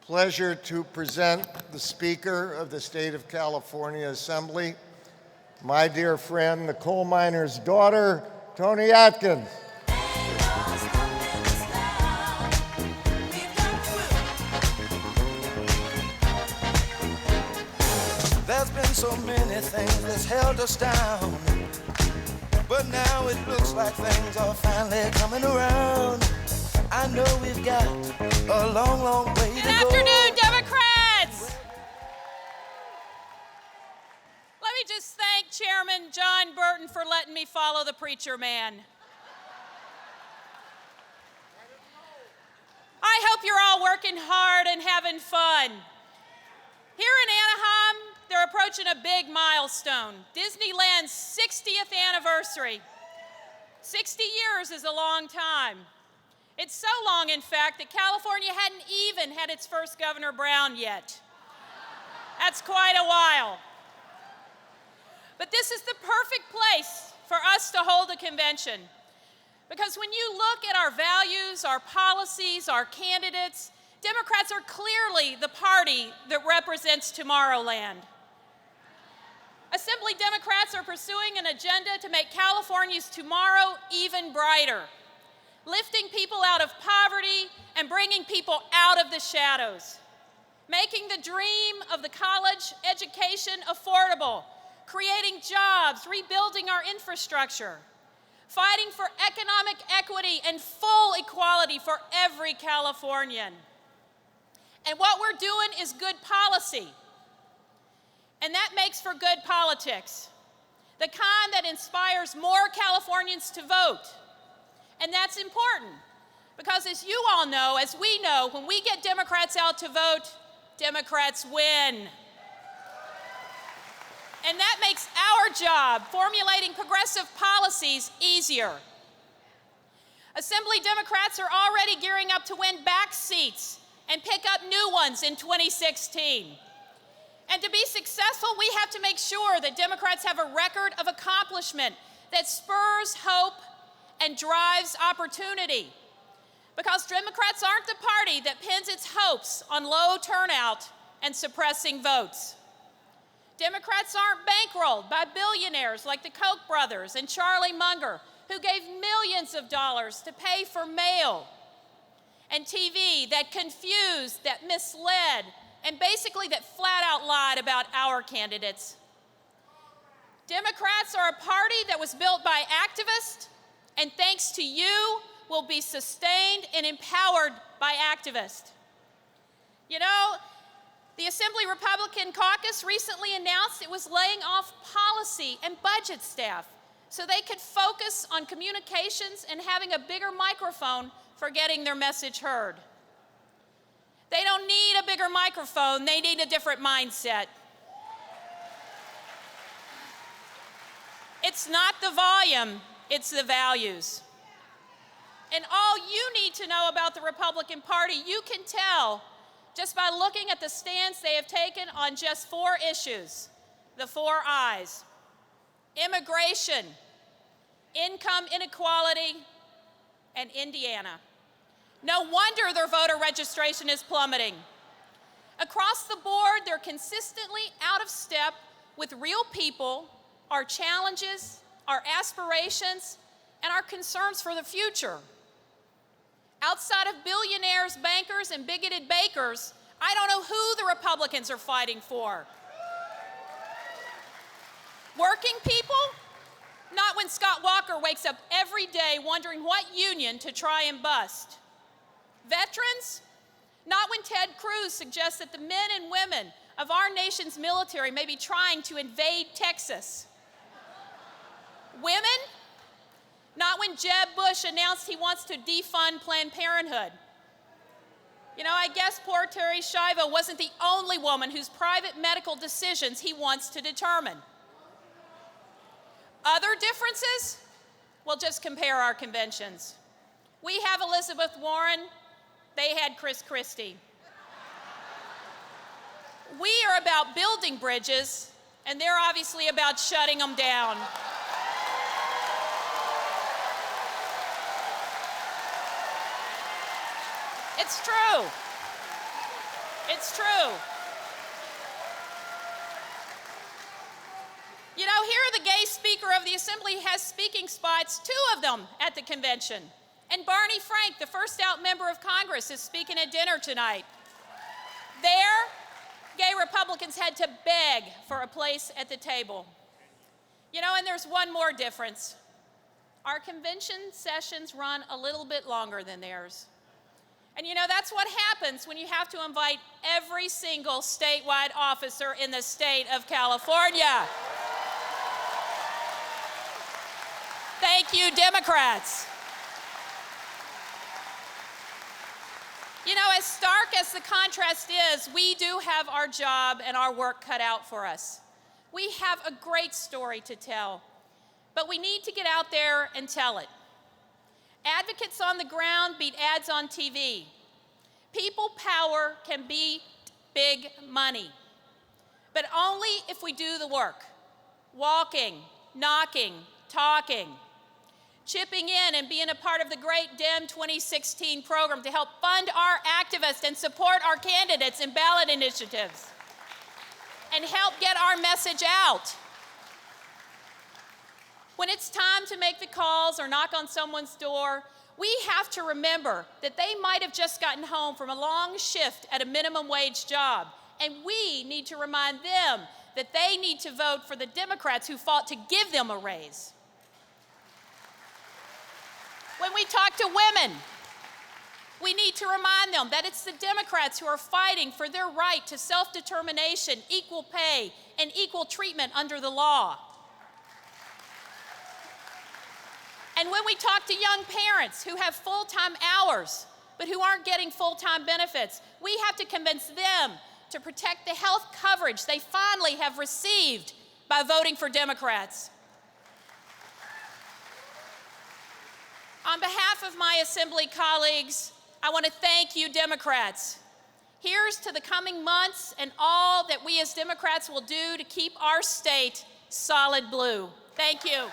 pleasure to present the Speaker of the State of California Assembly, my dear friend, the coal miner's daughter, Toni Atkins. There's been so many things that's held us down, but now it looks like things are finally coming around. I know we've got a long, long way to go. Good afternoon, Democrats. Let me just thank Chairman John Burton for letting me follow the preacher man. I hope you're all working hard and having fun. Here in Anaheim, they're approaching a big milestone, Disneyland's 60th anniversary. 60 years is a long time. It's so long, in fact, that California hadn't even had its first Governor Brown yet. That's quite a while. But this is the perfect place for us to hold a convention. Because when you look at our values, our policies, our candidates, Democrats are clearly the party that represents Tomorrowland. Assembly Democrats are pursuing an agenda to make California's tomorrow even brighter, lifting people out of poverty and bringing people out of the shadows, making the dream of the college education affordable, creating jobs, rebuilding our infrastructure, fighting for economic equity and full equality for every Californian. And what we're doing is good policy. And that makes for good politics, the kind that inspires more Californians to vote. And that's important, because as you all know, as we know, when we get Democrats out to vote, Democrats win. And that makes our job, formulating progressive policies, easier. Assembly Democrats are already gearing up to win back seats and pick up new ones in 2016. And to be successful, we have to make sure that Democrats have a record of accomplishment that spurs hope and drives opportunity. Because Democrats aren't the party that pins its hopes on low turnout and suppressing votes. Democrats aren't bankrolled by billionaires like the Koch brothers and Charlie Munger, who gave millions of dollars to pay for mail and TV that confused, that misled, and basically that flat out lied about our candidates. Democrats are a party that was built by activists, and thanks to you, will be sustained and empowered by activists. You know, the Assembly Republican Caucus recently announced it was laying off policy and budget staff so they could focus on communications and having a bigger microphone for getting their message heard. They don't need a bigger microphone, they need a different mindset. It's not the volume, it's the values. And all you need to know about the Republican Party, you can tell just by looking at the stance they have taken on just 4 issues, the 4 I's: immigration, income inequality, and Indiana. No wonder their voter registration is plummeting. Across the board, they're consistently out of step with real people, our challenges, our aspirations, and our concerns for the future. Outside of billionaires, bankers, and bigoted bakers, I don't know who the Republicans are fighting for. Working people? Not when Scott Walker wakes up every day wondering what union to try and bust. Veterans? Not when Ted Cruz suggests that the men and women of our nation's military may be trying to invade Texas. Women? Not when Jeb Bush announced he wants to defund Planned Parenthood. You know, I guess poor Terry Schiavo wasn't the only woman whose private medical decisions he wants to determine. Other differences? Well, just compare our conventions. We have Elizabeth Warren, they had Chris Christie. We are about building bridges, and they're obviously about shutting them down. It's true. It's true. You know, here the gay Speaker of the Assembly has speaking spots, 2 of them at the convention. And Barney Frank, the first out member of Congress, is speaking at dinner tonight. There, gay Republicans had to beg for a place at the table. You know, and there's one more difference. Our convention sessions run a little bit longer than theirs. And you know, that's what happens when you have to invite every single statewide officer in the state of California. Thank you, Democrats. You know, as stark as the contrast is, we do have our job and our work cut out for us. We have a great story to tell, but we need to get out there and tell it. Advocates on the ground beat ads on TV. People power can beat big money, but only if we do the work. Walking, knocking, talking, chipping in and being a part of the great DEM 2016 program to help fund our activists and support our candidates in ballot initiatives and help get our message out. When it's time to make the calls or knock on someone's door, we have to remember that they might have just gotten home from a long shift at a minimum wage job, and we need to remind them that they need to vote for the Democrats who fought to give them a raise. When we talk to women, we need to remind them that it's the Democrats who are fighting for their right to self-determination, equal pay, and equal treatment under the law. And when we talk to young parents who have full-time hours but who aren't getting full-time benefits, we have to convince them to protect the health coverage they finally have received by voting for Democrats. On behalf of my Assembly colleagues, I want to thank you, Democrats. Here's to the coming months and all that we as Democrats will do to keep our state solid blue. Thank you.